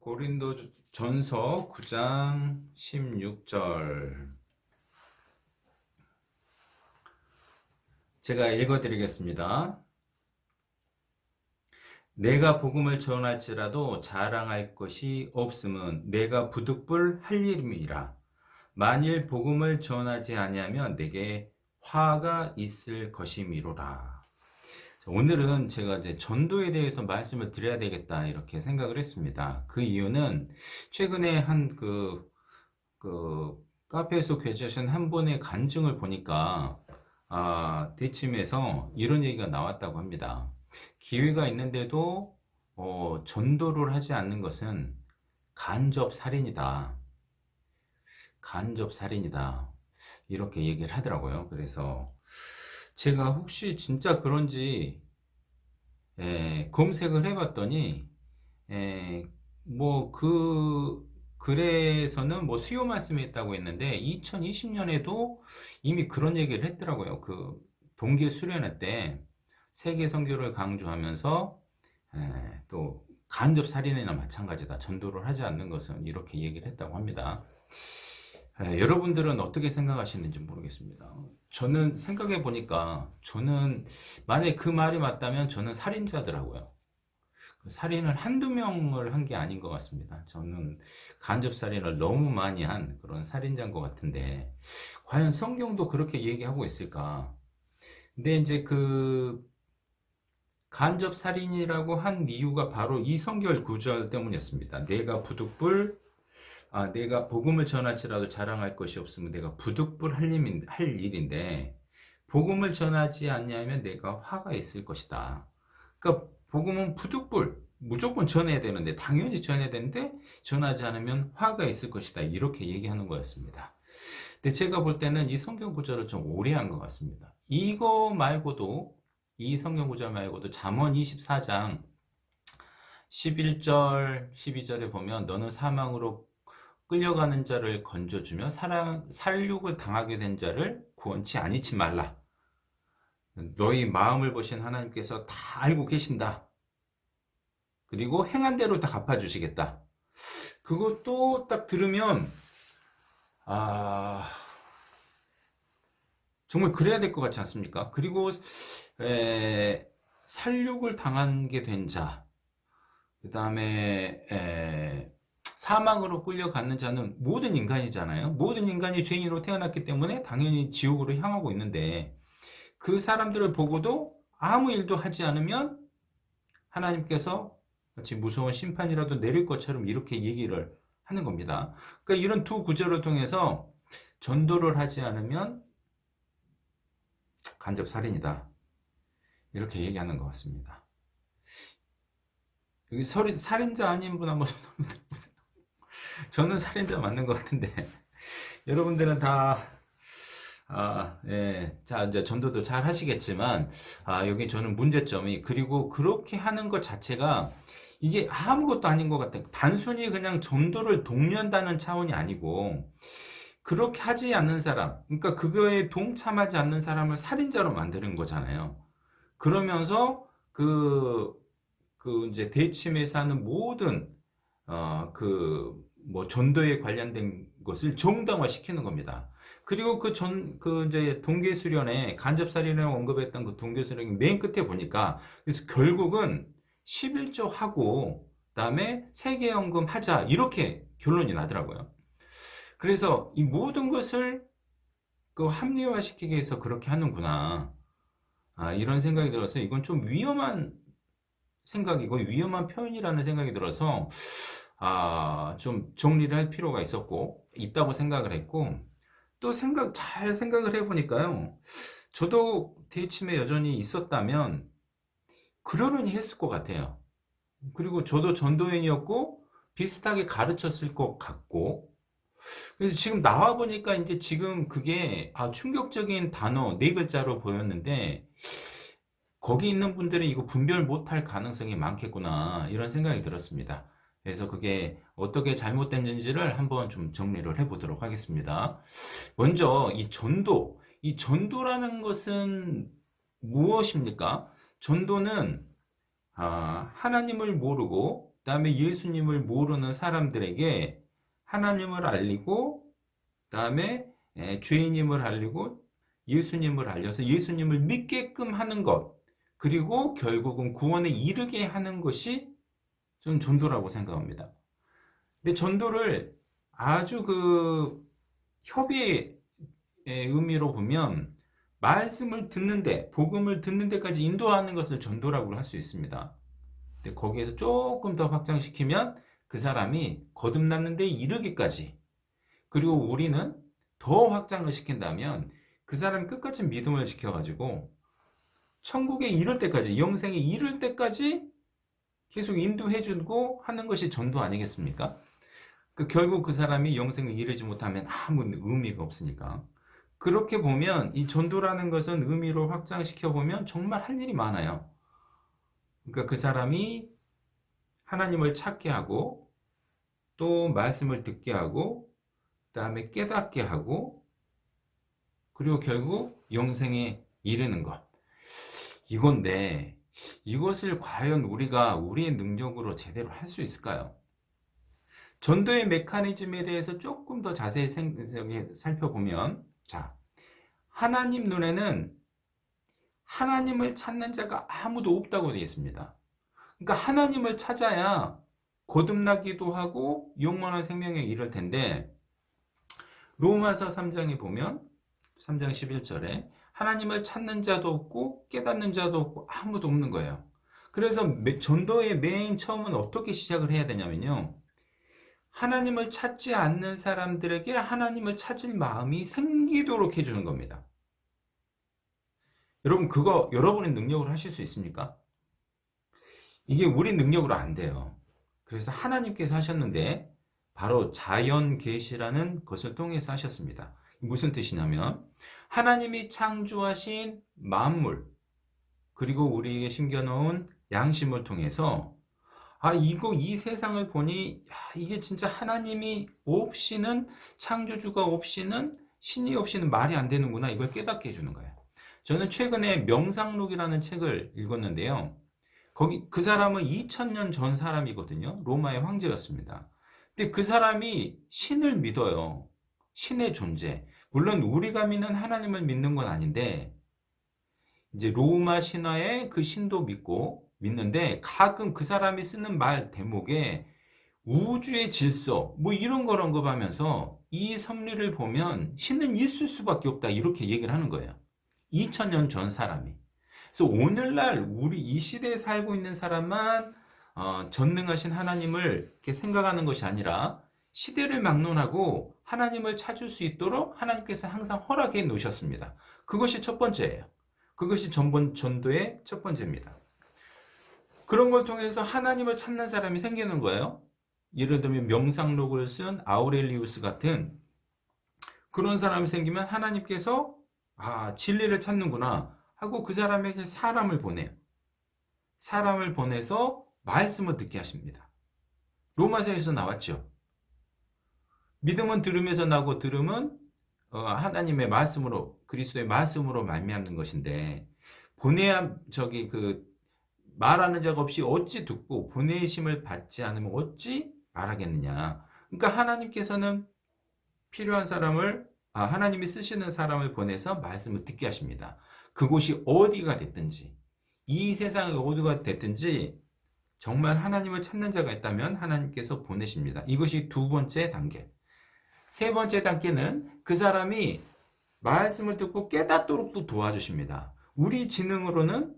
고린도전서 9장 16절 제가 읽어드리겠습니다. 내가 복음을 전할지라도 자랑할 것이 없음은 내가 부득불 할 일임이라. 만일 복음을 전하지 아니하면 내게 화가 있을 것임이로라. 오늘은 제가 이제 전도에 대해서 말씀을 드려야 되겠다 이렇게 생각을 했습니다. 그 이유는 최근에 한 카페에서 개최하신 한 분의 간증을 보니까 대침에서 이런 얘기가 나왔다고 합니다. 기회가 있는데도 전도를 하지 않는 것은 간접살인이다. 간접살인이다. 이렇게 얘기를 하더라고요. 그래서 제가 혹시 진짜 그런지 검색을 해봤더니 글에서는 뭐 수요 말씀이 있다고 했는데 2020년에도 이미 그런 얘기를 했더라고요. 그 동계 수련회 때 세계 선교를 강조하면서 또 간접 살인이나 마찬가지다. 전도를 하지 않는 것은 이렇게 얘기를 했다고 합니다. 여러분들은 어떻게 생각하시는지 모르겠습니다. 저는 생각해 보니까 저는 만약에 그 말이 맞다면 저는 살인자더라고요. 살인을 한두 명을 한 게 아닌 것 같습니다. 저는 간접살인을 너무 많이 한 그런 살인자인 것 같은데 과연 성경도 그렇게 얘기하고 있을까? 근데 이제 그 간접살인이라고 한 이유가 바로 이 성경 구절 때문이었습니다. 내가 복음을 전할지라도 자랑할 것이 없으면 내가 부득불 할 일인데 복음을 전하지 않냐면 내가 화가 있을 것이다. 그러니까 복음은 부득불 무조건 전해야 되는데 당연히 전해야 되는데 전하지 않으면 화가 있을 것이다. 이렇게 얘기하는 거였습니다. 근데 제가 볼 때는 이 성경 구절을 좀 오래 한 것 같습니다. 이거 말고도 이 성경 구절 말고도 잠언 24장 11절 12절에 보면 너는 사망으로 끌려가는 자를 건져주며 살육을 당하게 된 자를 구원치 아니치 말라. 너희 마음을 보신 하나님께서 다 알고 계신다. 그리고 행한 대로 다 갚아주시겠다. 그것도 딱 들으면 정말 그래야 될 것 같지 않습니까? 그리고 살육을 당하게 된 자, 그 다음에 사망으로 끌려가는 자는 모든 인간이잖아요. 모든 인간이 죄인으로 태어났기 때문에 당연히 지옥으로 향하고 있는데 그 사람들을 보고도 아무 일도 하지 않으면 하나님께서 마치 무서운 심판이라도 내릴 것처럼 이렇게 얘기를 하는 겁니다. 그러니까 이런 두 구절을 통해서 전도를 하지 않으면 간접살인이다. 이렇게 얘기하는 것 같습니다. 여기 살인자 아닌 분 한번 손 들어보세요. 저는 살인자 맞는 것 같은데 여러분들은 다 자 이제 전도도 잘 하시겠지만 여기 저는 문제점이 그리고 그렇게 하는 것 자체가 이게 아무것도 아닌 것 같아요. 단순히 그냥 전도를 독려한다는 차원이 아니고 그렇게 하지 않는 사람, 그러니까 그거에 동참하지 않는 사람을 살인자로 만드는 거잖아요. 그러면서 이제 대침에서 하는 모든 뭐 전도에 관련된 것을 정당화 시키는 겁니다. 그리고 이제 동계수련회 간접살인을 언급했던 그 동계수련회 맨 끝에 보니까 그래서 결국은 11조 하고 그다음에 세계연금 하자 이렇게 결론이 나더라고요. 그래서 이 모든 것을 합리화시키기 위해서 그렇게 하는구나. 이런 생각이 들어서 이건 좀 위험한 생각이고 위험한 표현이라는 생각이 들어서 좀 정리를 할 필요가 있다고 생각을 했고 또 잘 생각을 해보니까요. 저도 대침에 여전히 있었다면 그러려니 했을 것 같아요. 그리고 저도 전도인이었고 비슷하게 가르쳤을 것 같고 그래서 지금 나와 보니까 이제 지금 그게 충격적인 단어 네 글자로 보였는데 거기 있는 분들은 이거 분별 못할 가능성이 많겠구나 이런 생각이 들었습니다. 그래서 그게 어떻게 잘못됐는지를 한번 좀 정리를 해보도록 하겠습니다. 먼저 이 전도라는 것은 무엇입니까? 전도는 하나님을 모르고 그다음에 예수님을 모르는 사람들에게 하나님을 알리고, 그다음에 죄인임을 알리고 예수님을 알려서 예수님을 믿게끔 하는 것, 그리고 결국은 구원에 이르게 하는 것이 좀 전도라고 생각합니다. 근데 전도를 아주 그 협의의 의미로 보면 말씀을 듣는데, 복음을 듣는 데까지 인도하는 것을 전도라고 할 수 있습니다. 근데 거기에서 조금 더 확장시키면 그 사람이 거듭났는 데 이르기까지, 그리고 우리는 더 확장을 시킨다면 그 사람이 끝까지 믿음을 지켜가지고 천국에 이를 때까지, 영생에 이를 때까지 계속 인도해주고 하는 것이 전도 아니겠습니까? 결국 그 사람이 영생에 이르지 못하면 아무 의미가 없으니까. 그렇게 보면 이 전도라는 것은 의미로 확장시켜 보면 정말 할 일이 많아요. 그러니까 그 사람이 하나님을 찾게 하고, 또 말씀을 듣게 하고, 그다음에 깨닫게 하고, 그리고 결국 영생에 이르는 것. 이건데 이것을 과연 우리가 우리의 능력으로 제대로 할 수 있을까요? 전도의 메커니즘에 대해서 조금 더 자세히 살펴보면, 자, 하나님 눈에는 하나님을 찾는 자가 아무도 없다고 되어 있습니다. 그러니까 하나님을 찾아야 거듭나기도 하고 영원한 생명에 이를 텐데, 로마서 3장에 보면 3장 11절에 하나님을 찾는 자도 없고 깨닫는 자도 없고 아무도 없는 거예요. 그래서 전도의 맨 처음은 어떻게 시작을 해야 되냐면요, 하나님을 찾지 않는 사람들에게 하나님을 찾을 마음이 생기도록 해주는 겁니다. 여러분, 그거 여러분의 능력으로 하실 수 있습니까? 이게 우리 능력으로 안 돼요. 그래서 하나님께서 하셨는데 바로 자연 계시라는 것을 통해서 하셨습니다. 무슨 뜻이냐면 하나님이 창조하신 만물, 그리고 우리에게 심겨놓은 양심을 통해서 이 세상을 보니, 이게 진짜 하나님이 없이는, 창조주가 없이는, 신이 없이는 말이 안 되는구나, 이걸 깨닫게 해주는 거예요. 저는 최근에 명상록이라는 책을 읽었는데요. 그 사람은 2000년 전 사람이거든요. 로마의 황제였습니다. 근데 그 사람이 신을 믿어요. 신의 존재. 물론 우리가 믿는 하나님을 믿는 건 아닌데, 이제 로마 신화의 그 신도 믿는데, 가끔 그 사람이 쓰는 말 대목에 우주의 질서 뭐 이런 걸 언급하면서 이 섭리를 보면 신은 있을 수밖에 없다, 이렇게 얘기를 하는 거예요. 2000년 전 사람이. 그래서 오늘날 우리 이 시대에 살고 있는 사람만 전능하신 하나님을 이렇게 생각하는 것이 아니라 시대를 막론하고 하나님을 찾을 수 있도록 하나님께서 항상 허락해 놓으셨습니다. 그것이 첫 번째예요. 그것이 전도의 첫 번째입니다. 그런 걸 통해서 하나님을 찾는 사람이 생기는 거예요. 예를 들면 명상록을 쓴 아우렐리우스 같은 그런 사람이 생기면 하나님께서 진리를 찾는구나 하고 그 사람에게 사람을 보내요. 사람을 보내서 말씀을 듣게 하십니다. 로마서에서 나왔죠. 믿음은 들음에서 나고 들음은 하나님의 말씀으로, 그리스도의 말씀으로 말미암는 것인데, 말하는 자가 없이 어찌 듣고 보내심을 받지 않으면 어찌 말하겠느냐. 그러니까 하나님께서는 필요한 사람을, 하나님이 쓰시는 사람을 보내서 말씀을 듣게 하십니다. 그곳이 어디가 됐든지, 이 세상의 어디가 됐든지 정말 하나님을 찾는 자가 있다면 하나님께서 보내십니다. 이것이 두 번째 단계. 세 번째 단계는 그 사람이 말씀을 듣고 깨닫도록 도와주십니다. 우리 지능으로는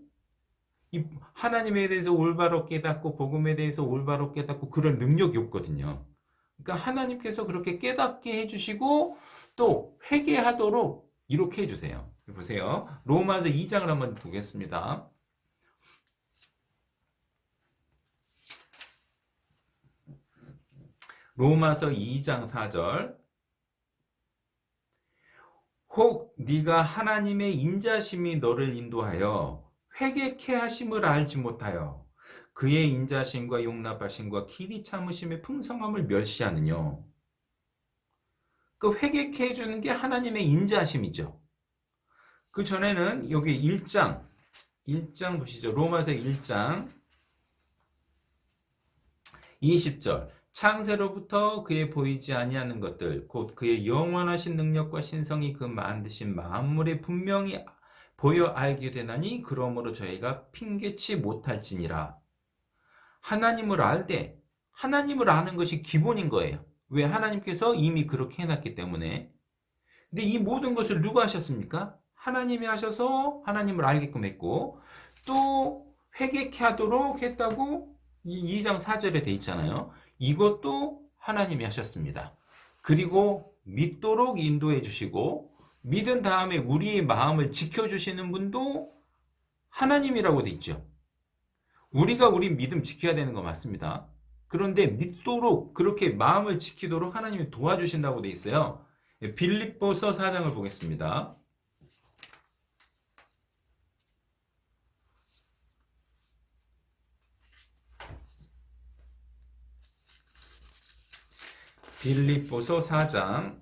하나님에 대해서 올바로 깨닫고 복음에 대해서 올바로 깨닫고 그런 능력이 없거든요. 그러니까 하나님께서 그렇게 깨닫게 해주시고 또 회개하도록 이렇게 해주세요. 보세요. 로마서 2장을 한번 보겠습니다. 로마서 2장 4절. 혹 네가 하나님의 인자심이 너를 인도하여 회개케 하심을 알지 못하여 그의 인자심과 용납하심과 길이 참으심의 풍성함을 멸시하느뇨. 그 회개케 해주는 게 하나님의 인자심이죠. 그 전에는 여기 1장 보시죠. 로마서 1장 20절 창세로부터 그의 보이지 아니하는 것들 곧 그의 영원하신 능력과 신성이 그 만드신 만물에 분명히 보여 알게 되나니 그러므로 저희가 핑계치 못할지니라. 하나님을 알 때 하나님을 아는 것이 기본인 거예요. 왜? 하나님께서 이미 그렇게 해놨기 때문에. 근데 이 모든 것을 누가 하셨습니까? 하나님이 하셔서 하나님을 알게끔 했고 또 회개케 하도록 했다고 이 2장 4절에 돼 있잖아요. 이것도 하나님이 하셨습니다. 그리고 믿도록 인도해 주시고 믿은 다음에 우리의 마음을 지켜주시는 분도 하나님이라고 돼 있죠. 우리가 우리 믿음 지켜야 되는 거 맞습니다. 그런데 믿도록 그렇게 마음을 지키도록 하나님이 도와주신다고 돼 있어요. 빌립보서 4장을 보겠습니다. 빌립보서 4장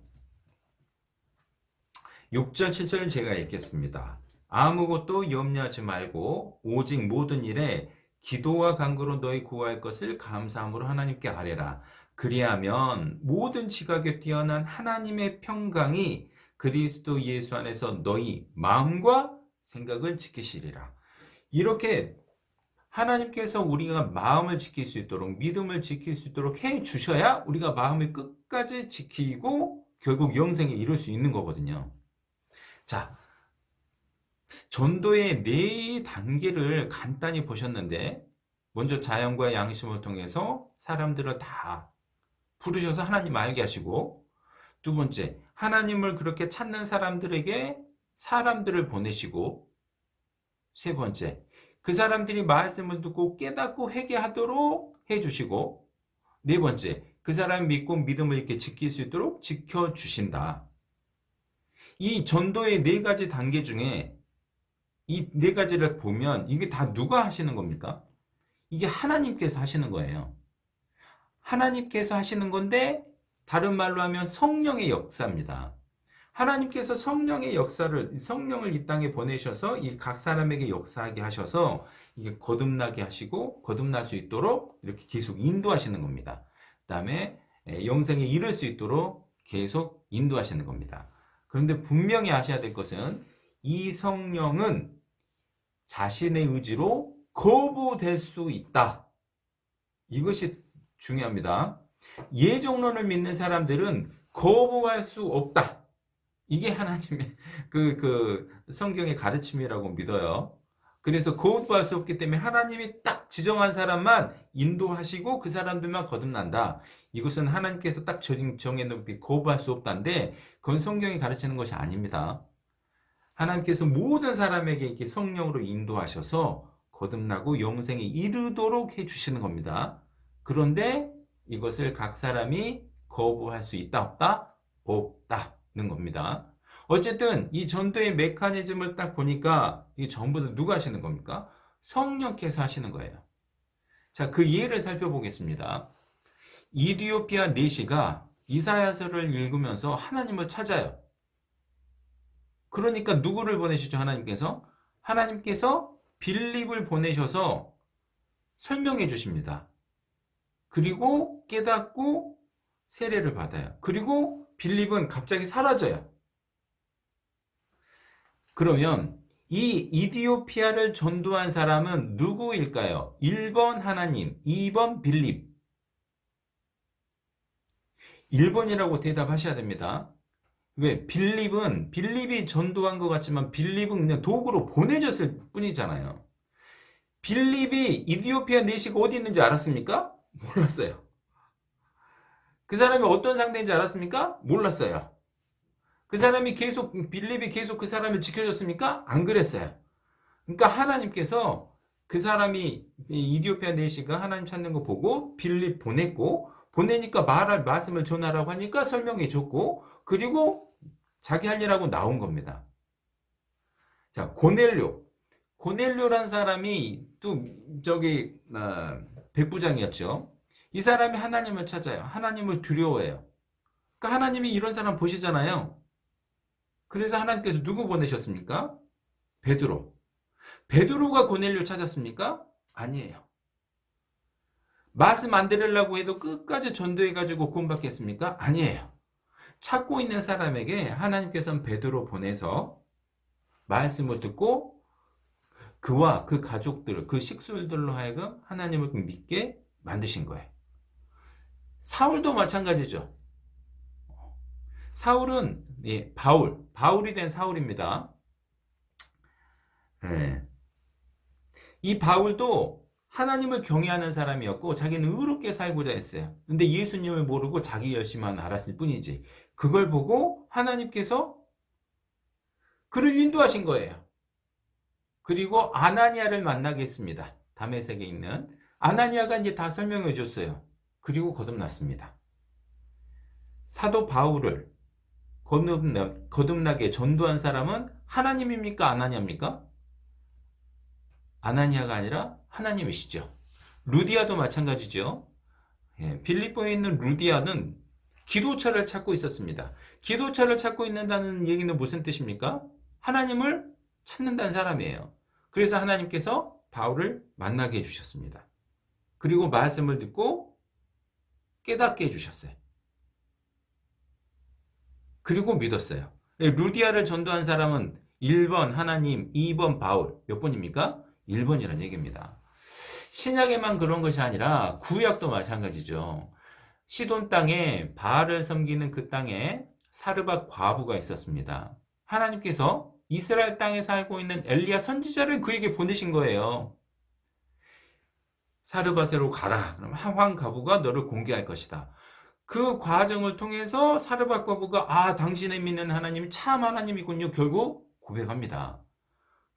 6절 7절을 제가 읽겠습니다. 아무것도 염려하지 말고 오직 모든 일에 기도와 간구로 너희 구할 것을 감사함으로 하나님께 아뢰라. 그리하면 모든 지각에 뛰어난 하나님의 평강이 그리스도 예수 안에서 너희 마음과 생각을 지키시리라. 이렇게 하나님께서 우리가 마음을 지킬 수 있도록 믿음을 지킬 수 있도록 해 주셔야 우리가 마음을 끝까지 지키고 결국 영생에 이룰 수 있는 거거든요. 자, 전도의 4단계를 간단히 보셨는데 먼저 자연과 양심을 통해서 사람들을 다 부르셔서 하나님 알게 하시고 두 번째, 하나님을 그렇게 찾는 사람들에게 사람들을 보내시고 세 번째, 그 사람들이 말씀을 듣고 깨닫고 회개하도록 해주시고 네 번째, 그 사람이 믿고 믿음을 이렇게 지킬 수 있도록 지켜주신다. 이 전도의 4가지 단계 중에 이 4가지를 보면 이게 다 누가 하시는 겁니까? 이게 하나님께서 하시는 거예요. 하나님께서 하시는 건데 다른 말로 하면 성령의 역사입니다. 하나님께서 성령의 역사를 성령을 이 땅에 보내셔서 이 각 사람에게 역사하게 하셔서 이게 거듭나게 하시고 거듭날 수 있도록 이렇게 계속 인도하시는 겁니다. 그다음에 영생에 이를 수 있도록 계속 인도하시는 겁니다. 그런데 분명히 아셔야 될 것은 이 성령은 자신의 의지로 거부될 수 있다. 이것이 중요합니다. 예정론을 믿는 사람들은 거부할 수 없다. 이게 하나님의 그 성경의 가르침이라고 믿어요. 그래서 거부할 수 없기 때문에 하나님이 딱 지정한 사람만 인도하시고 그 사람들만 거듭난다. 이것은 하나님께서 딱 정해놓기 거부할 수 없다인데 그건 성경이 가르치는 것이 아닙니다. 하나님께서 모든 사람에게 이렇게 성령으로 인도하셔서 거듭나고 영생에 이르도록 해주시는 겁니다. 그런데 이것을 각 사람이 거부할 수 있다 없다? 없다는 겁니다. 어쨌든 이 전도의 메커니즘을 딱 보니까 이 전부 다 누가 하시는 겁니까? 성령께서 하시는 거예요. 자, 그 예를 살펴보겠습니다. 이디오피아 내시가 이사야서를 읽으면서 하나님을 찾아요. 그러니까 누구를 보내시죠? 하나님께서 빌립을 보내셔서 설명해 주십니다. 그리고 깨닫고 세례를 받아요. 그리고 빌립은 갑자기 사라져요. 그러면 이 이디오피아를 전도한 사람은 누구일까요? 1번 하나님, 2번 빌립. 1번이라고 대답하셔야 됩니다. 왜? 빌립이 전도한 것 같지만 빌립은 그냥 도구로 보내줬을 뿐이잖아요. 빌립이 이디오피아 내시가 어디 있는지 알았습니까? 몰랐어요. 그 사람이 어떤 상대인지 알았습니까? 몰랐어요. 빌립이 계속 그 사람을 지켜줬습니까? 안 그랬어요. 그러니까 하나님께서 그 사람이 이디오피아 내시가 하나님 찾는 거 보고 빌립 보내니까 말씀을 전하라고 하니까 설명해 줬고 그리고 자기 할 일하고 나온 겁니다. 자, 고넬료란 사람이 또 백부장이었죠. 이 사람이 하나님을 찾아요. 하나님을 두려워해요. 그러니까 하나님이 이런 사람 보시잖아요. 그래서 하나님께서 누구 보내셨습니까? 베드로가 고넬료 찾았습니까? 아니에요. 말씀 안 들으려고 해도 끝까지 전도해가지고 구원받겠습니까? 아니에요. 찾고 있는 사람에게 하나님께서는 베드로 보내서 말씀을 듣고 그와 그 가족들, 그 식솔들로 하여금 하나님을 믿게 만드신 거예요. 사울도 마찬가지죠. 사울은 바울이 된 사울입니다. 네. 이 바울도 하나님을 경외하는 사람이었고 자기는 의롭게 살고자 했어요. 근데 예수님을 모르고 자기 열심만 알았을 뿐이지. 그걸 보고 하나님께서 그를 인도하신 거예요. 그리고 아나니아를 만나게 했습니다. 다메섹에 있는 아나니아가 이제 다 설명해 줬어요. 그리고 거듭났습니다. 사도 바울을 거듭나게 전도한 사람은 하나님입니까? 아나니아입니까? 아나니아가 아니라 하나님이시죠. 루디아도 마찬가지죠. 빌립보에 있는 루디아는 기도처를 찾고 있었습니다. 기도처를 찾고 있는다는 얘기는 무슨 뜻입니까? 하나님을 찾는다는 사람이에요. 그래서 하나님께서 바울을 만나게 해주셨습니다. 그리고 말씀을 듣고 깨닫게 해주셨어요. 그리고 믿었어요. 루디아를 전도한 사람은 1번 하나님, 2번 바울. 몇 번입니까? 1번이라는 얘기입니다. 신약에만 그런 것이 아니라 구약도 마찬가지죠. 시돈 땅에 바알을 섬기는 그 땅에 사르밧 과부가 있었습니다. 하나님께서 이스라엘 땅에 살고 있는 엘리야 선지자를 그에게 보내신 거예요. 사르밧으로 가라. 그럼 황 과부가 너를 공개할 것이다. 그 과정을 통해서 사르밧 과부가 당신의 믿는 하나님이 참 하나님이군요. 결국 고백합니다.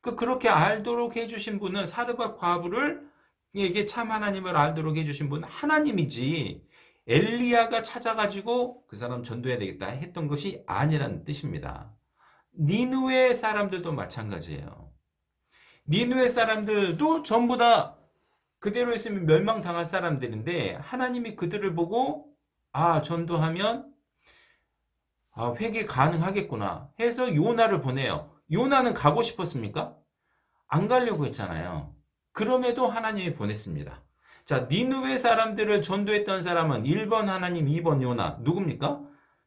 그렇게 알도록 해주신 분은 사르밧 과부를 이게 참 하나님을 알도록 해주신 분은 하나님이지 엘리야가 찾아가지고 그 사람 전도해야 되겠다 했던 것이 아니라는 뜻입니다. 니느웨 사람들도 마찬가지예요. 니느웨 사람들도 전부 다 그대로 있으면 멸망당할 사람들인데 하나님이 그들을 보고 전도하면 회개 가능하겠구나 해서 요나를 보내요. 요나는 가고 싶었습니까? 안 가려고 했잖아요. 그럼에도 하나님이 보냈습니다. 자, 니느웨 사람들을 전도했던 사람은 1번 하나님, 2번 요나. 누굽니까?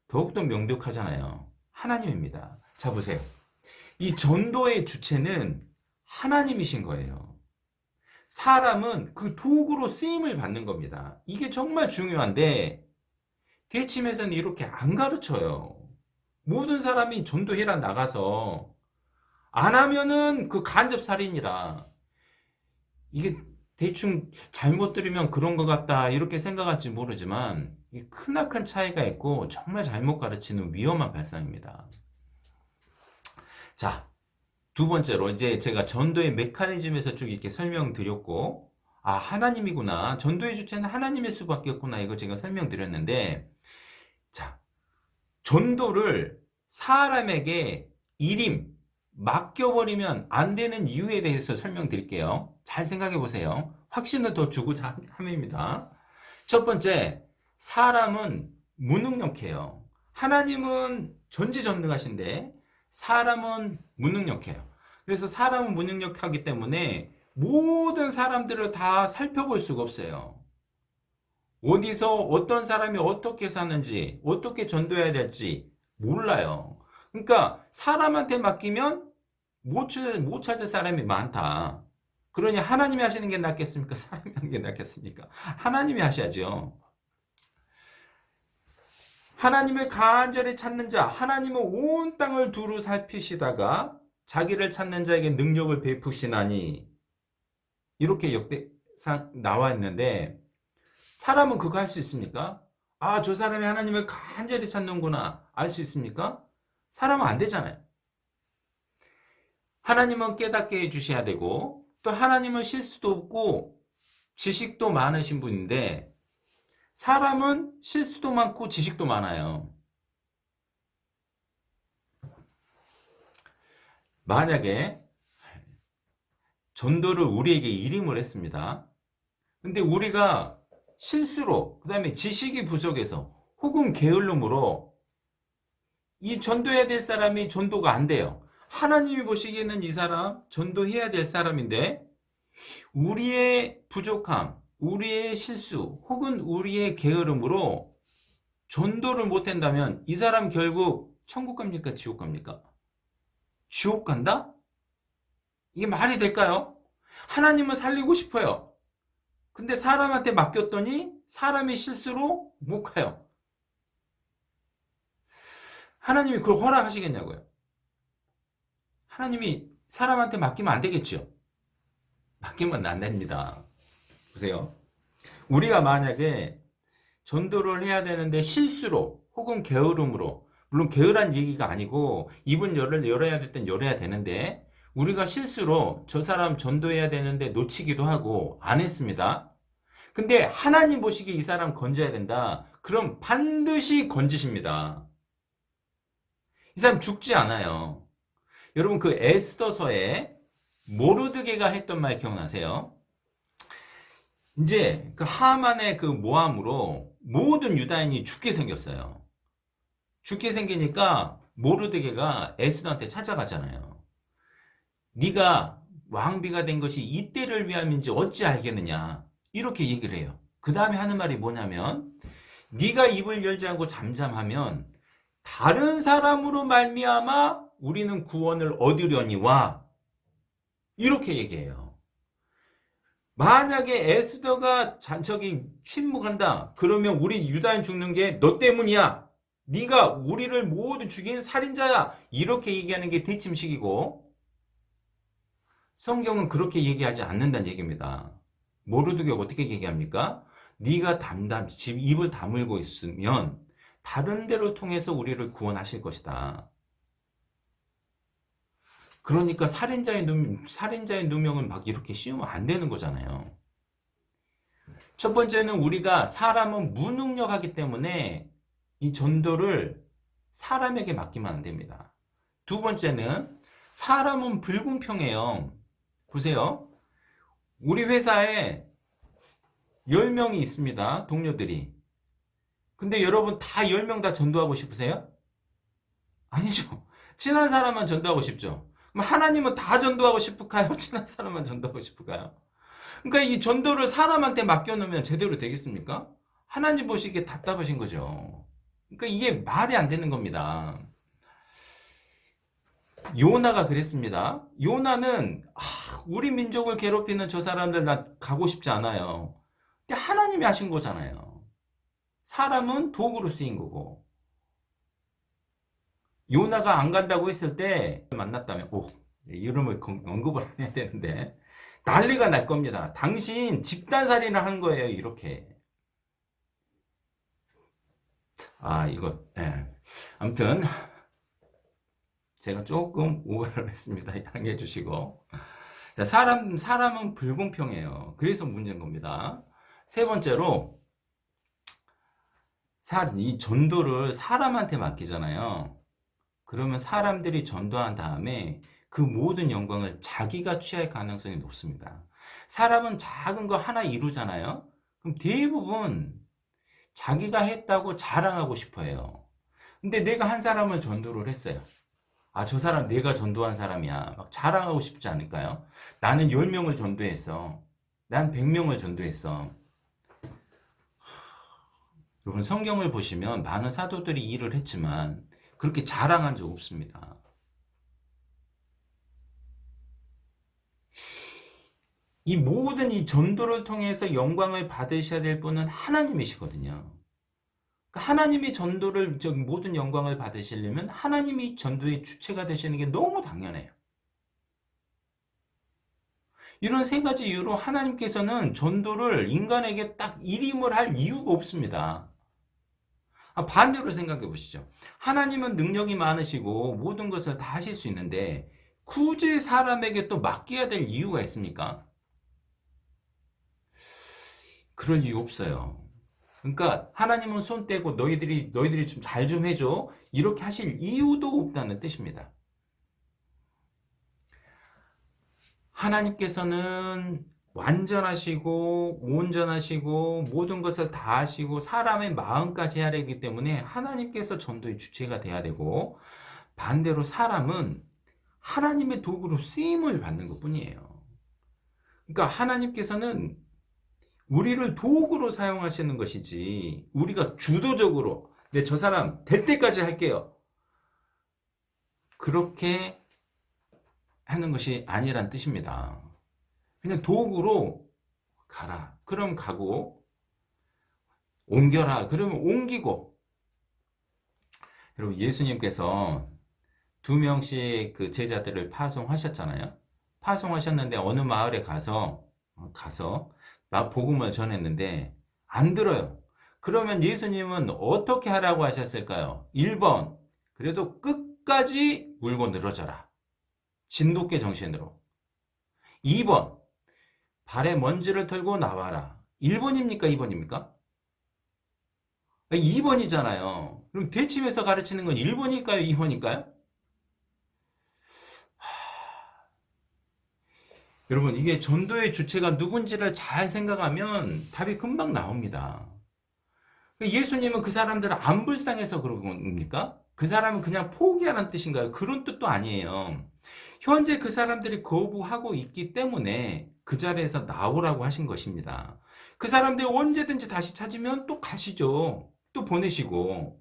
더욱더 명백하잖아요. 하나님입니다. 자, 보세요. 이 전도의 주체는 하나님이신 거예요. 사람은 그 도구로 쓰임을 받는 겁니다. 이게 정말 중요한데 대침에서는 이렇게 안 가르쳐요. 모든 사람이 전도해라 나가서 안 하면은 그 간접살인이라. 이게 대충 잘못 들으면 그런 것 같다 이렇게 생각할지 모르지만 크나큰 차이가 있고 정말 잘못 가르치는 위험한 발상입니다. 자, 두 번째로 이제 제가 전도의 메커니즘에서 쭉 이렇게 설명드렸고 하나님이구나. 전도의 주체는 하나님일 수밖에 없구나. 이거 제가 설명드렸는데 자, 전도를 사람에게 일임 맡겨버리면 안 되는 이유에 대해서 설명드릴게요. 잘 생각해 보세요. 확신을 더 주고자 함입니다. 첫 번째, 사람은 무능력해요. 하나님은 전지전능하신데 사람은 무능력해요. 그래서 사람은 무능력하기 때문에 모든 사람들을 다 살펴볼 수가 없어요. 어디서 어떤 사람이 어떻게 사는지 어떻게 전도해야 될지 몰라요. 그러니까 사람한테 맡기면 못 찾을 사람이 많다. 그러니 하나님이 하시는 게 낫겠습니까? 사람이 하는 게 낫겠습니까? 하나님이 하셔야죠. 하나님을 간절히 찾는 자, 하나님은 온 땅을 두루 살피시다가 자기를 찾는 자에게 능력을 베푸시나니 이렇게 역대상 나와 있는데 사람은 그거 할 수 있습니까? 저 사람이 하나님을 간절히 찾는구나 알 수 있습니까? 사람은 안 되잖아요. 하나님은 깨닫게 해주셔야 되고 또 하나님은 실수도 없고 지식도 많으신 분인데 사람은 실수도 많고 지식도 많아요. 만약에 전도를 우리에게 일임을 했습니다. 근데 우리가 실수로 그 다음에 지식이 부족해서 혹은 게을름으로 이 전도해야 될 사람이 전도가 안 돼요. 하나님이 보시기에는 이 사람 전도해야 될 사람인데 우리의 부족함, 우리의 실수 혹은 우리의 게으름으로 전도를 못한다면 이 사람 결국 천국 갑니까? 지옥 갑니까? 지옥 간다? 이게 말이 될까요? 하나님은 살리고 싶어요. 근데 사람한테 맡겼더니 사람의 실수로 못 가요. 하나님이 그걸 허락하시겠냐고요? 하나님이 사람한테 맡기면 안 되겠죠? 맡기면 안 됩니다. 보세요. 우리가 만약에 전도를 해야 되는데 실수로 혹은 게으름으로, 물론 게으란 얘기가 아니고 입은 열어야 될 땐 열어야 되는데 우리가 실수로 저 사람 전도해야 되는데 놓치기도 하고 안 했습니다. 근데 하나님 보시기에 이 사람 건져야 된다. 그럼 반드시 건지십니다. 이 사람 죽지 않아요. 여러분 그 에스더서에 모르드게가 했던 말 기억나세요? 이제 그 하만의 그 모함으로 모든 유다인이 죽게 생겼어요. 죽게 생기니까 모르드게가 에스더한테 찾아가잖아요. 네가 왕비가 된 것이 이때를 위함인지 어찌 알겠느냐 이렇게 얘기를 해요. 그 다음에 하는 말이 뭐냐면 네가 입을 열지 않고 잠잠하면 다른 사람으로 말미암아 우리는 구원을 얻으려니와 이렇게 얘기해요. 만약에 에스더가 저기 침묵한다 그러면 우리 유다인 죽는 게 너 때문이야. 네가 우리를 모두 죽인 살인자야. 이렇게 얘기하는 게 대침식이고 성경은 그렇게 얘기하지 않는다는 얘기입니다. 모르드게 어떻게 얘기합니까? 네가 입을 다물고 있으면 다른 데로 통해서 우리를 구원하실 것이다. 그러니까 살인자의 누명은 막 이렇게 씌우면 안 되는 거잖아요. 첫 번째는 우리가 사람은 무능력하기 때문에 이 전도를 사람에게 맡기면 안 됩니다. 두 번째는 사람은 불공평해요. 보세요. 우리 회사에 10명이 있습니다. 동료들이. 근데 여러분 다 10명 다 전도하고 싶으세요? 아니죠. 친한 사람만 전도하고 싶죠. 그럼 하나님은 다 전도하고 싶을까요? 친한 사람만 전도하고 싶을까요? 그러니까 이 전도를 사람한테 맡겨놓으면 제대로 되겠습니까? 하나님 보시기에 답답하신 거죠. 그러니까 이게 말이 안 되는 겁니다. 요나가 그랬습니다. 요나는 우리 민족을 괴롭히는 저 사람들 나 가고 싶지 않아요. 근데 하나님이 하신 거잖아요. 사람은 도구로 쓰인 거고. 요나가 안 간다고 했을 때 만났다면 이름을 언급을 해야 되는데 난리가 날 겁니다. 당신 집단살인을 한 거예요. 이렇게. 이거 아무튼 제가 조금 오해를 했습니다. 양해해 주시고. 자, 사람은 불공평해요. 그래서 문제인 겁니다. 세 번째로 이 전도를 사람한테 맡기잖아요. 그러면 사람들이 전도한 다음에 그 모든 영광을 자기가 취할 가능성이 높습니다. 사람은 작은 거 하나 이루잖아요. 그럼 대부분 자기가 했다고 자랑하고 싶어 해요. 근데 내가 한 사람을 전도를 했어요. 저 사람 내가 전도한 사람이야. 막 자랑하고 싶지 않을까요? 나는 10명을 전도했어. 난 100명을 전도했어. 여러분 성경을 보시면 많은 사도들이 일을 했지만 그렇게 자랑한 적 없습니다. 이 모든 이 전도를 통해서 영광을 받으셔야 될 분은 하나님이시거든요. 그러니까 하나님이 전도를 모든 영광을 받으시려면 하나님이 전도의 주체가 되시는 게 너무 당연해요. 이런 세 가지 이유로 하나님께서는 전도를 인간에게 딱 일임을 할 이유가 없습니다. 반대로 생각해 보시죠. 하나님은 능력이 많으시고 모든 것을 다 하실 수 있는데 굳이 사람에게 또 맡겨야 될 이유가 있습니까? 그럴 이유 없어요. 그러니까 하나님은 손 떼고 너희들이 좀 잘 좀 해줘 이렇게 하실 이유도 없다는 뜻입니다. 하나님께서는 완전하시고 온전하시고 모든 것을 다 하시고 사람의 마음까지 해야 되기 때문에 하나님께서 전도의 주체가 돼야 되고 반대로 사람은 하나님의 도구로 쓰임을 받는 것 뿐이에요. 그러니까 하나님께서는 우리를 도구로 사용하시는 것이지 우리가 주도적으로 네, 저 사람 될 때까지 할게요. 그렇게 하는 것이 아니란 뜻입니다. 그냥 도구로 가라. 그럼 가고 옮겨라. 그러면 옮기고. 여러분 예수님께서 2명씩 그 제자들을 파송하셨잖아요. 파송하셨는데 어느 마을에 가서 복음을 전했는데 안 들어요. 그러면 예수님은 어떻게 하라고 하셨을까요? 1번 그래도 끝까지 물고 늘어져라. 진돗개 정신으로. 2번 발에 먼지를 털고 나와라. 1번입니까? 2번입니까? 2번이잖아요. 그럼 대침에서 가르치는 건 1번일까요? 2번일까요? 여러분 이게 전도의 주체가 누군지를 잘 생각하면 답이 금방 나옵니다. 예수님은 그 사람들을 안 불쌍해서 그런 겁니까? 그 사람은 그냥 포기하라는 뜻인가요? 그런 뜻도 아니에요. 현재 그 사람들이 거부하고 있기 때문에 그 자리에서 나오라고 하신 것입니다. 그 사람들이 언제든지 다시 찾으면 또 가시죠. 또 보내시고.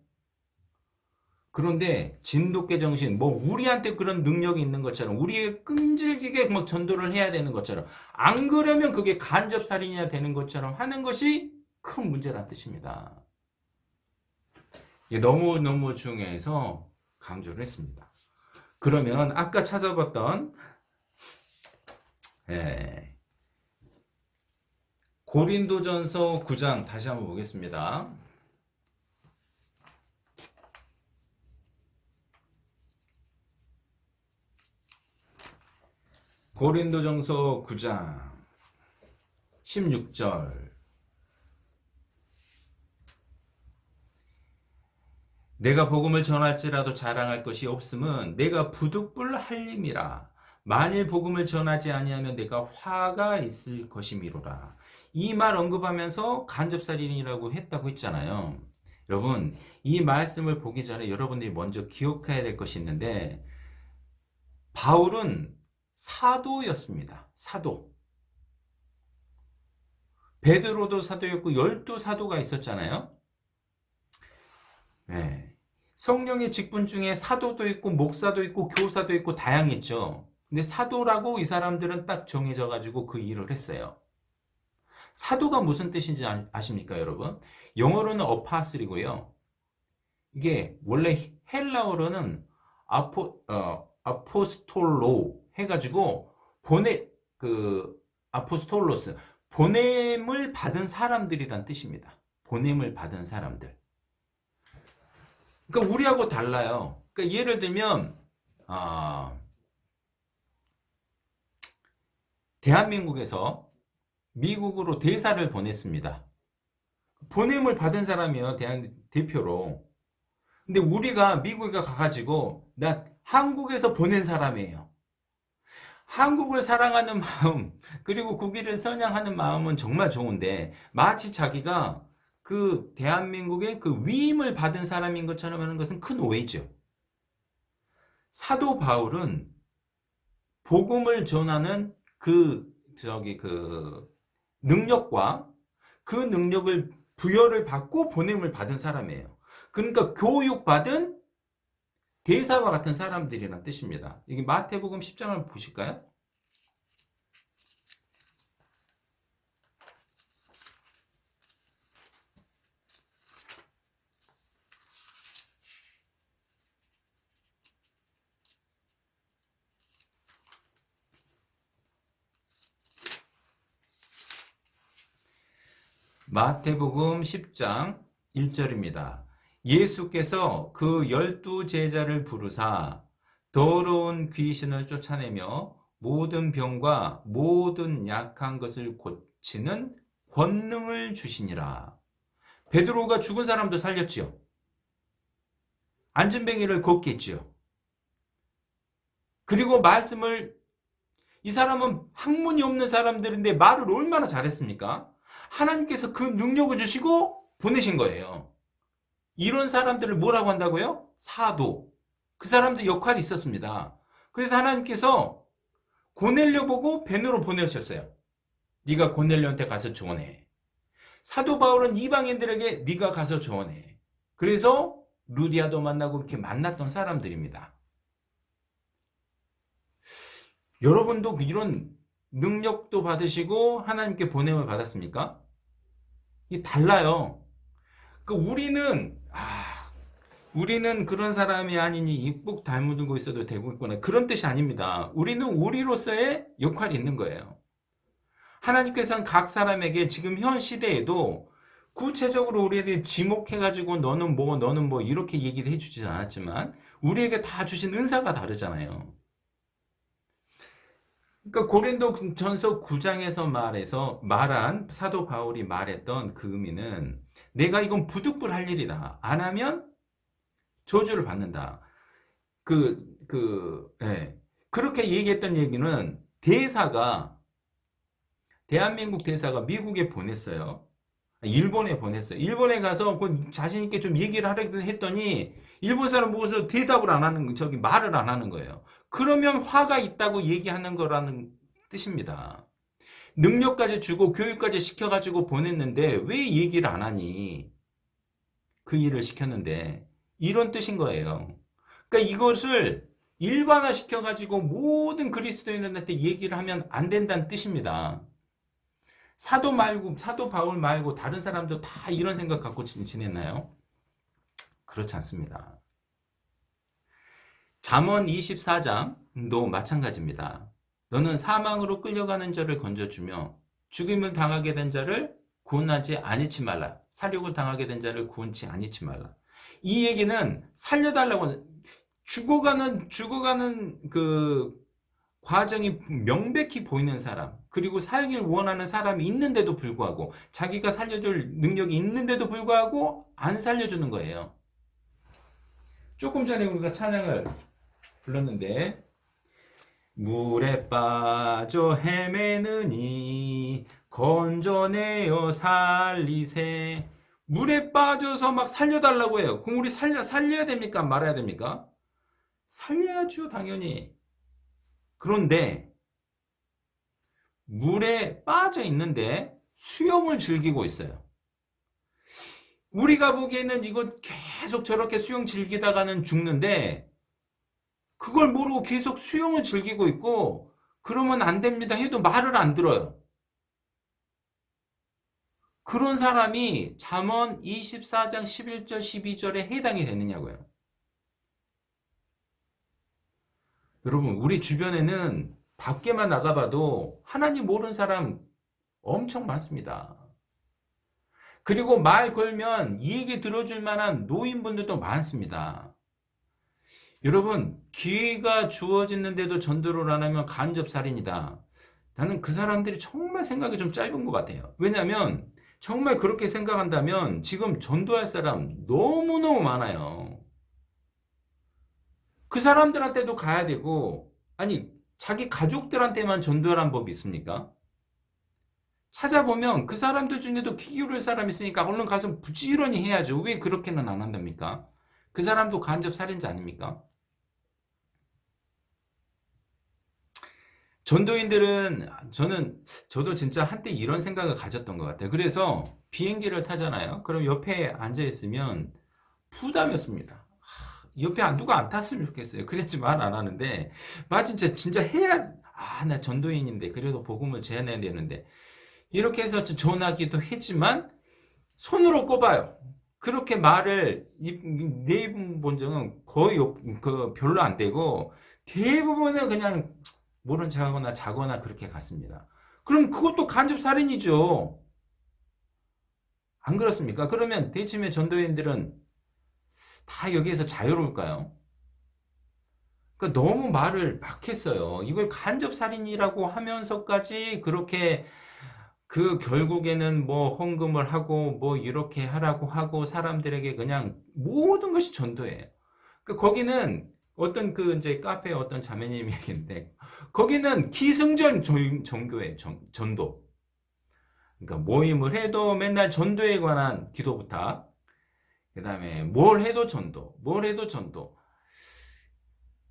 그런데 진돗개 정신, 뭐 우리한테 그런 능력이 있는 것처럼 우리의 끈질기게 막 전도를 해야 되는 것처럼 안 그러면 그게 간접살인이나 되는 것처럼 하는 것이 큰 문제란 뜻입니다. 이게 너무너무 중요해서 강조를 했습니다. 그러면 아까 찾아봤던 고린도전서 9장 다시 한번 보겠습니다. 고린도전서 9장 16절 내가 복음을 전할지라도 자랑할 것이 없음은 내가 부득불 할림이라. 만일 복음을 전하지 아니하면 내가 화가 있을 것이미로라. 이 말 언급하면서 간접살인이라고 했다고 했잖아요. 여러분 이 말씀을 보기 전에 여러분들이 먼저 기억해야 될 것이 있는데 바울은 사도였습니다. 사도. 베드로도 사도였고 12사도가 있었잖아요. 네. 성령의 직분 중에 사도도 있고 목사도 있고 교사도 있고 다양했죠. 근데 사도라고 이 사람들은 딱 정해져 가지고 그 일을 했어요. 사도가 무슨 뜻인지 아십니까, 여러분? 영어로는 어파슬이고요. 이게 원래 헬라어로는 아포스톨로 해가지고 아포스톨로스 보냄을 받은 사람들이란 뜻입니다. 보냄을 받은 사람들. 그러니까 우리하고 달라요. 그러니까 예를 들면 대한민국에서 미국으로 대사를 보냈습니다. 보냄을 받은 사람이에요. 대표로. 근데 우리가 미국에 가가지고 나 한국에서 보낸 사람이에요. 한국을 사랑하는 마음 그리고 국위를 선양하는 마음은 정말 좋은데 마치 자기가 그 대한민국의 그 위임을 받은 사람인 것처럼 하는 것은 큰 오해죠. 사도 바울은 복음을 전하는 그 능력과 그 능력을 부여를 받고 보냄을 받은 사람이에요. 그러니까 교육받은 대사와 같은 사람들이란 뜻입니다. 이게 마태복음 10장을 보실까요? 마태복음 10장 1절입니다. 예수께서 그 12제자를 부르사 더러운 귀신을 쫓아내며 모든 병과 모든 약한 것을 고치는 권능을 주시니라. 베드로가 죽은 사람도 살렸지요. 안진뱅이를 걷게 했지요. 그리고 이 사람은 학문이 없는 사람들인데 말을 얼마나 잘했습니까? 하나님께서 그 능력을 주시고 보내신 거예요. 이런 사람들을 뭐라고 한다고요? 사도. 그 사람들 역할이 있었습니다. 그래서 하나님께서 고넬료 보고 벤으로 보내셨어요. 네가 고넬료한테 가서 조언해. 사도 바울은 이방인들에게 네가 가서 조언해. 그래서 루디아도 만나고 이렇게 만났던 사람들입니다. 여러분도 이런 능력도 받으시고 하나님께 보냄을 받았습니까? 이 달라요. 우리는 그런 사람이 아니니 입국 달무들고 있어도 되겠구나. 그런 뜻이 아닙니다. 우리는 우리로서의 역할이 있는 거예요. 하나님께서는 각 사람에게 지금 현 시대에도 구체적으로 우리에게 지목해가지고 너는 뭐 이렇게 얘기를 해주지 않았지만 우리에게 다 주신 은사가 다르잖아요. 그러니까 고린도 전서 9장에서 말한 사도 바울이 말했던 그 의미는 내가 이건 부득불 할 일이다. 안 하면 저주를 받는다. 예. 그렇게 얘기했던 얘기는 대한민국 대사가 미국에 보냈어요. 일본에 보냈어요. 일본에 가서 자신있게 좀 얘기를 하려고 했더니 일본 사람 보고서 대답을 안 하는, 말을 안 하는 거예요. 그러면 화가 있다고 얘기하는 거라는 뜻입니다. 능력까지 주고 교육까지 시켜가지고 보냈는데 왜 얘기를 안 하니? 그 일을 시켰는데 이런 뜻인 거예요. 그러니까 이것을 일반화 시켜가지고 모든 그리스도인들한테 얘기를 하면 안 된다는 뜻입니다. 사도 바울 말고 다른 사람도 다 이런 생각 갖고 지냈나요? 그렇지 않습니다. 잠언 24장도 마찬가지입니다. 너는 사망으로 끌려가는 자를 건져주며 죽임을 당하게 된 자를 구원하지 아니치 말라. 살육을 당하게 된 자를 구원치 아니치 말라. 이 얘기는 살려달라고, 죽어가는 그 과정이 명백히 보이는 사람, 그리고 살길 원하는 사람이 있는데도 불구하고, 자기가 살려줄 능력이 있는데도 불구하고 안 살려주는 거예요. 조금 전에 우리가 찬양을 불렀는데, 물에 빠져 헤매느니 건져내어 살리세. 물에 빠져서 막 살려달라고 해요. 그럼 우리 살려야 됩니까? 말아야 됩니까? 살려야죠, 당연히. 그런데 물에 빠져 있는데 수영을 즐기고 있어요. 우리가 보기에는 이거 계속 저렇게 수영 즐기다가는 죽는데 그걸 모르고 계속 수영을 즐기고 있고, 그러면 안 됩니다 해도 말을 안 들어요. 그런 사람이 잠언 24장 11절 12절에 해당이 되느냐고요. 여러분, 우리 주변에는 밖에만 나가봐도 하나님 모르는 사람 엄청 많습니다. 그리고 말 걸면 이 얘기 들어줄 만한 노인분들도 많습니다. 여러분, 기회가 주어지는데도 전도를 안 하면 간접살인이다. 나는 그 사람들이 정말 생각이 좀 짧은 것 같아요. 왜냐하면 정말 그렇게 생각한다면 지금 전도할 사람 너무너무 많아요. 그 사람들한테도 가야 되고, 아니 자기 가족들한테만 전도하라는 법이 있습니까? 찾아보면 그 사람들 중에도 귀 기울일 사람이 있으니까 얼른 가서 부지런히 해야죠. 왜 그렇게는 안 한답니까? 그 사람도 간접살인자 아닙니까? 전도인들은, 저도 진짜 한때 이런 생각을 가졌던 것 같아요. 그래서 비행기를 타잖아요. 그럼 옆에 앉아있으면 부담이었습니다. 옆에 누가 안 탔으면 좋겠어요. 그래야지 말 안 하는데, 진짜 해야, 나 전도인인데, 그래도 복음을 전해야 되는데, 이렇게 해서 전하기도 했지만, 손으로 꼽아요. 그렇게 말을, 네 분 본 적은 거의 별로 안 되고, 대부분은 그냥, 모른 척하거나 자거나 그렇게 갔습니다. 그럼 그것도 간접살인이죠. 안 그렇습니까? 그러면 대체의 전도인들은 다 여기에서 자유로울까요? 그러니까 너무 말을 막 했어요. 이걸 간접살인이라고 하면서까지 그렇게 결국에는 뭐 헌금을 하고 뭐 이렇게 하라고 하고 사람들에게 그냥 모든 것이 전도예요. 거기는 어떤 이제 카페 어떤 자매님이 얘기인데, 거기는 기승전 종교의 전도. 그러니까 모임을 해도 맨날 전도에 관한 기도 부탁. 그 다음에 뭘 해도 전도.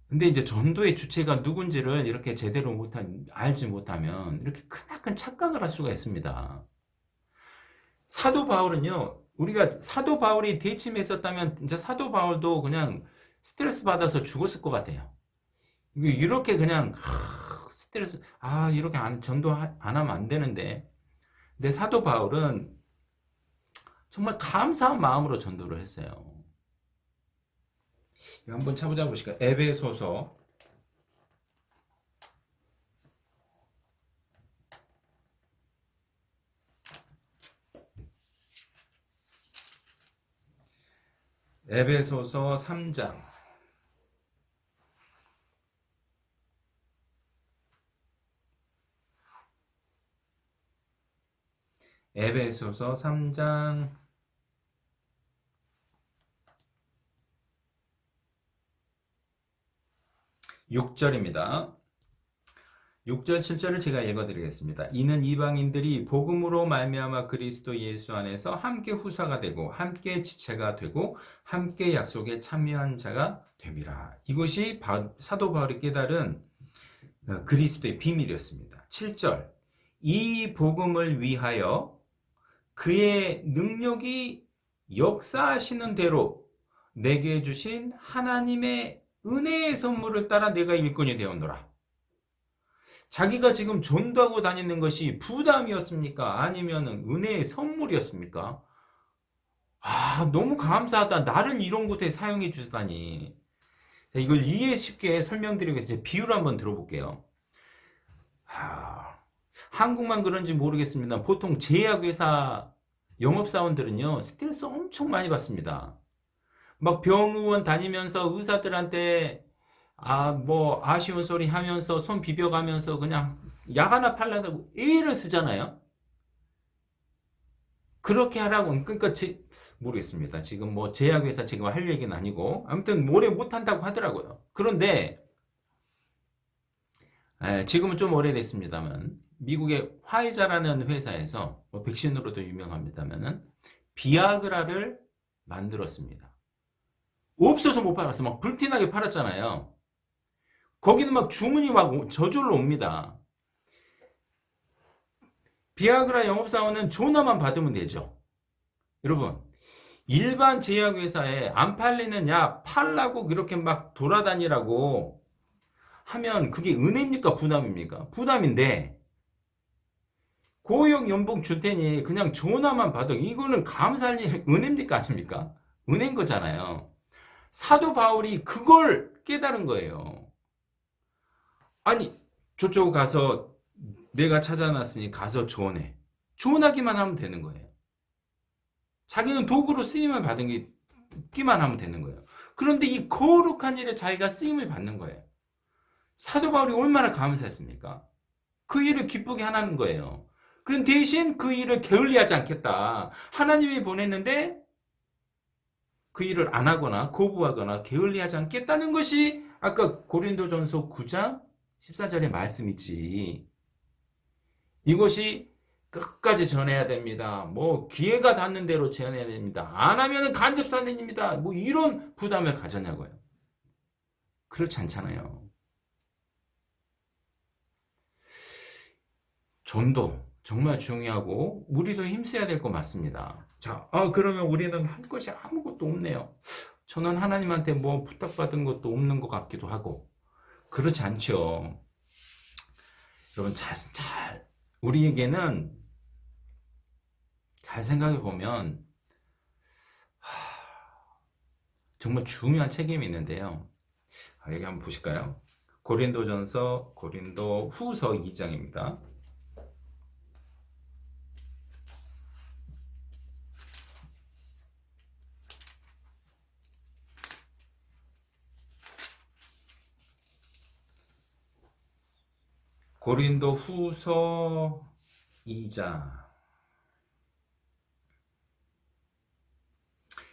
근데 이제 전도의 주체가 누군지를 이렇게 제대로 알지 못하면 이렇게 크나큰 착각을 할 수가 있습니다. 사도 바울은요, 우리가 사도 바울이 대침했었다면 진짜 사도 바울도 그냥 스트레스 받아서 죽었을 것 같아요. 이렇게 그냥 스트레스, 이렇게 전도 안 하면 안 되는데. 근데 사도 바울은 정말 감사한 마음으로 전도를 했어요. 이거 한번 찾아보실까요? 에베소서 3장. 에베소서 3장 6절입니다. 6절 7절을 제가 읽어드리겠습니다. 이는 이방인들이 복음으로 말미암아 그리스도 예수 안에서 함께 후사가 되고 함께 지체가 되고 함께 약속에 참여한 자가 됨이라. 이것이 사도 바울이 깨달은 그리스도의 비밀이었습니다. 7절 이 복음을 위하여 그의 능력이 역사하시는 대로 내게 주신 하나님의 은혜의 선물을 따라 내가 일꾼이 되었노라. 자기가 지금 전도하고 다니는 것이 부담이었습니까? 아니면 은혜의 선물이었습니까? 너무 감사하다. 나를 이런 곳에 사용해 주다니. 자, 이걸 이해 쉽게 설명드리겠습니다. 비유를 한번 들어볼게요. 한국만 그런지 모르겠습니다. 보통 제약회사 영업사원들은요, 스트레스 엄청 많이 받습니다. 막 병의원 다니면서 의사들한테 아쉬운 소리 하면서 손 비벼가면서 그냥 약 하나 팔려고 애를 쓰잖아요. 그렇게 하라고. 그러니까 모르겠습니다. 지금 뭐 제약회사 지금 할 얘기는 아니고 아무튼 오래 못한다고 하더라고요. 그런데 지금은 좀 오래됐습니다만 미국의 화이자라는 회사에서 백신으로도 유명합니다만은 비아그라를 만들었습니다. 없어서 못 팔았어. 막 불티나게 팔았잖아요. 거기는 막 주문이 막 저절로 옵니다. 비아그라 영업사원은 전화만 받으면 되죠. 여러분, 일반 제약회사에 안 팔리는 약 팔라고 그렇게 막 돌아다니라고 하면 그게 은혜입니까? 부담입니까? 부담인데 고용 연봉 줄 테니 그냥 전화만 받아. 이거는 감사할 일, 은혜입니까? 아닙니까? 은혜인 거잖아요. 사도 바울이 그걸 깨달은 거예요. 아니, 저쪽 가서 내가 찾아놨으니 가서 조언해. 조언하기만 하면 되는 거예요. 자기는 도구로 쓰임을 받기만 하면 되는 거예요. 그런데 이 거룩한 일에 자기가 쓰임을 받는 거예요. 사도 바울이 얼마나 감사했습니까? 그 일을 기쁘게 하는 거예요. 그 대신 그 일을 게을리하지 않겠다. 하나님이 보냈는데 그 일을 안 하거나 거부하거나 게을리하지 않겠다는 것이 아까 고린도전서 9장 14절의 말씀이지. 이것이 끝까지 전해야 됩니다. 뭐 기회가 닿는 대로 전해야 됩니다. 안 하면은 간접살인입니다. 뭐 이런 부담을 가졌냐고요. 그렇지 않잖아요. 전도 정말 중요하고 우리도 힘써야 될 거 맞습니다. 자, 그러면 우리는 할 것이 아무것도 없네요. 저는 하나님한테 뭐 부탁받은 것도 없는 것 같기도 하고. 그렇지 않죠. 여러분 우리에게는 잘 생각해 보면 정말 중요한 책임이 있는데요. 여기 한번 보실까요? 고린도 후서 2장입니다. 고린도 후서 2장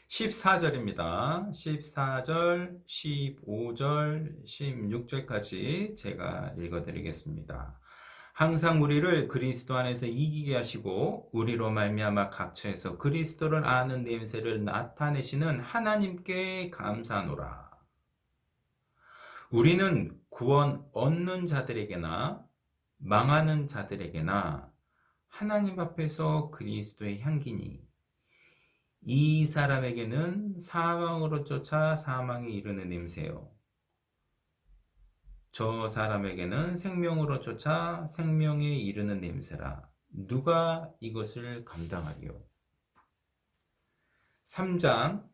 14절입니다. 14절, 15절, 16절까지 제가 읽어드리겠습니다. 항상 우리를 그리스도 안에서 이기게 하시고 우리로 말미암아 각처에서 그리스도를 아는 냄새를 나타내시는 하나님께 감사하노라. 우리는 구원 얻는 자들에게나 망하는 자들에게나 하나님 앞에서 그리스도의 향기니 이 사람에게는 사망으로 쫓아 사망에 이르는 냄새요. 저 사람에게는 생명으로 쫓아 생명에 이르는 냄새라. 누가 이것을 감당하리요? 3장,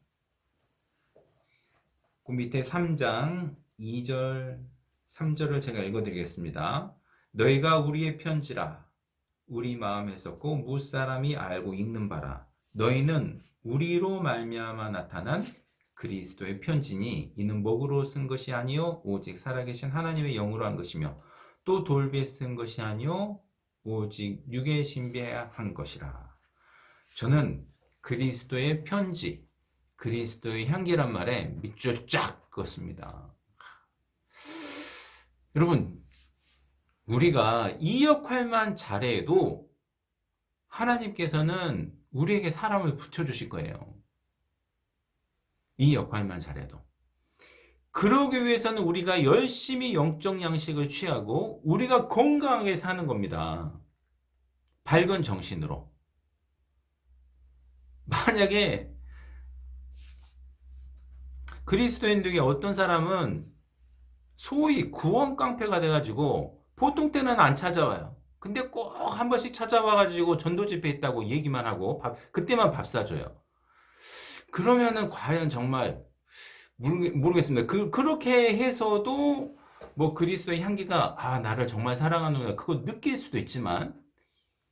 그 밑에 3장 2절, 3절을 제가 읽어드리겠습니다. 너희가 우리의 편지라 우리 마음에 썼고 무사람이 알고 읽는 바라. 너희는 우리로 말미암아 나타난 그리스도의 편지니 이는 목으로 쓴 것이 아니요 오직 살아계신 하나님의 영으로 한 것이며 또 돌비에 쓴 것이 아니요 오직 육에 신비한 것이라. 저는 그리스도의 편지, 그리스도의 향기란 말에 밑줄 쫙 그었습니다. 여러분, 우리가 이 역할만 잘해도 하나님께서는 우리에게 사람을 붙여주실 거예요. 이 역할만 잘해도. 그러기 위해서는 우리가 열심히 영적 양식을 취하고 우리가 건강하게 사는 겁니다. 밝은 정신으로. 만약에 그리스도인들 중에 어떤 사람은 소위 구원 깡패가 돼가지고 보통 때는 안 찾아와요. 근데 꼭 한 번씩 찾아와가지고 전도 집회 있다고 얘기만 하고 그때만 밥 사줘요. 그러면은 과연 정말 모르겠습니다. 그렇게 해서도 뭐 그리스도의 향기가 나를 정말 사랑하는구나 그거 느낄 수도 있지만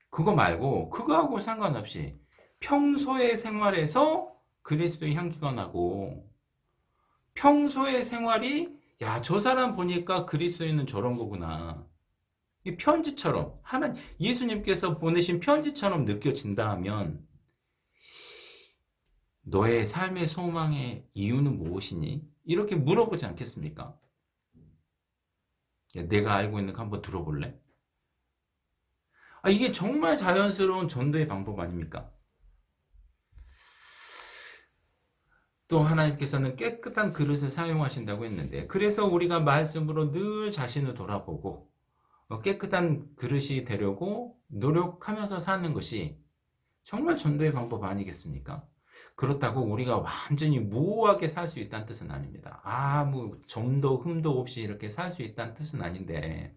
그거 말고 그거하고 상관없이 평소의 생활에서 그리스도의 향기가 나고 평소의 생활이 저 사람 보니까 그리스도인은 저런 거구나. 이 편지처럼 예수님께서 보내신 편지처럼 느껴진다 하면 너의 삶의 소망의 이유는 무엇이니? 이렇게 물어보지 않겠습니까? 내가 알고 있는 거 한번 들어볼래? 이게 정말 자연스러운 전도의 방법 아닙니까? 또 하나님께서는 깨끗한 그릇을 사용하신다고 했는데 그래서 우리가 말씀으로 늘 자신을 돌아보고 깨끗한 그릇이 되려고 노력하면서 사는 것이 정말 전도의 방법 아니겠습니까? 그렇다고 우리가 완전히 무오하게 살 수 있다는 뜻은 아닙니다. 아무 점도 흠도 없이 이렇게 살 수 있다는 뜻은 아닌데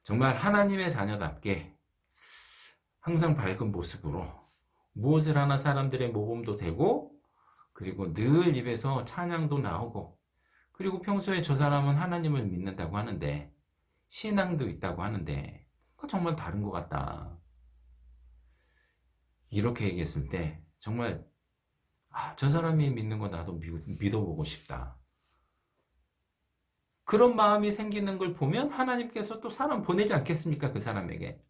정말 하나님의 자녀답게 항상 밝은 모습으로 무엇을 하나 사람들의 모범도 되고 그리고 늘 입에서 찬양도 나오고 그리고 평소에 저 사람은 하나님을 믿는다고 하는데 신앙도 있다고 하는데 정말 다른 것 같다. 이렇게 얘기했을 때 정말 저 사람이 믿는 거 나도 믿어보고 싶다. 그런 마음이 생기는 걸 보면 하나님께서 또 사람 보내지 않겠습니까? 그 사람에게.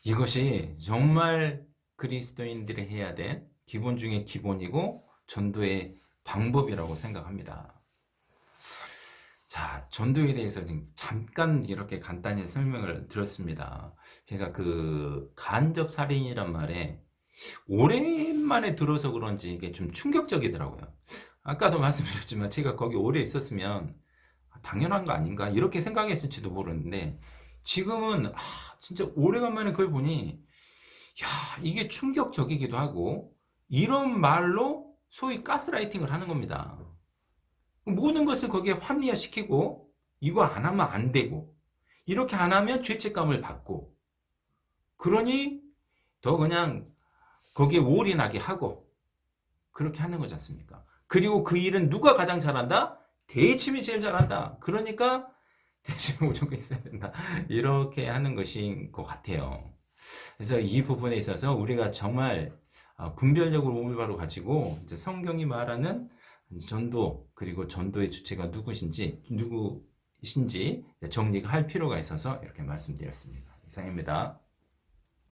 이것이 정말 그리스도인들이 해야 될 기본 중에 기본이고 전도의 방법이라고 생각합니다. 자, 전도에 대해서 잠깐 이렇게 간단히 설명을 드렸습니다. 제가 그 간접살인이란 말에 오랜만에 들어서 그런지 이게 좀 충격적이더라고요. 아까도 말씀드렸지만 제가 거기 오래 있었으면 당연한 거 아닌가 이렇게 생각했을지도 모르는데 지금은 진짜 오래간만에 그걸 보니 이게 충격적이기도 하고 이런 말로 소위 가스라이팅을 하는 겁니다. 모든 것을 거기에 합리화시키고 이거 안 하면 안 되고 이렇게 안 하면 죄책감을 받고 그러니 더 그냥 거기에 올인하게 하고 그렇게 하는 거지 않습니까? 그리고 그 일은 누가 가장 잘한다? 대침이 제일 잘한다. 그러니까 대침이 무조건 있어야 된다. 이렇게 하는 것인 것 같아요. 그래서 이 부분에 있어서 우리가 정말 분별력을 올바로 가지고 이제 성경이 말하는 전도 그리고 전도의 주체가 누구신지 정리할 필요가 있어서 이렇게 말씀드렸습니다. 이상입니다.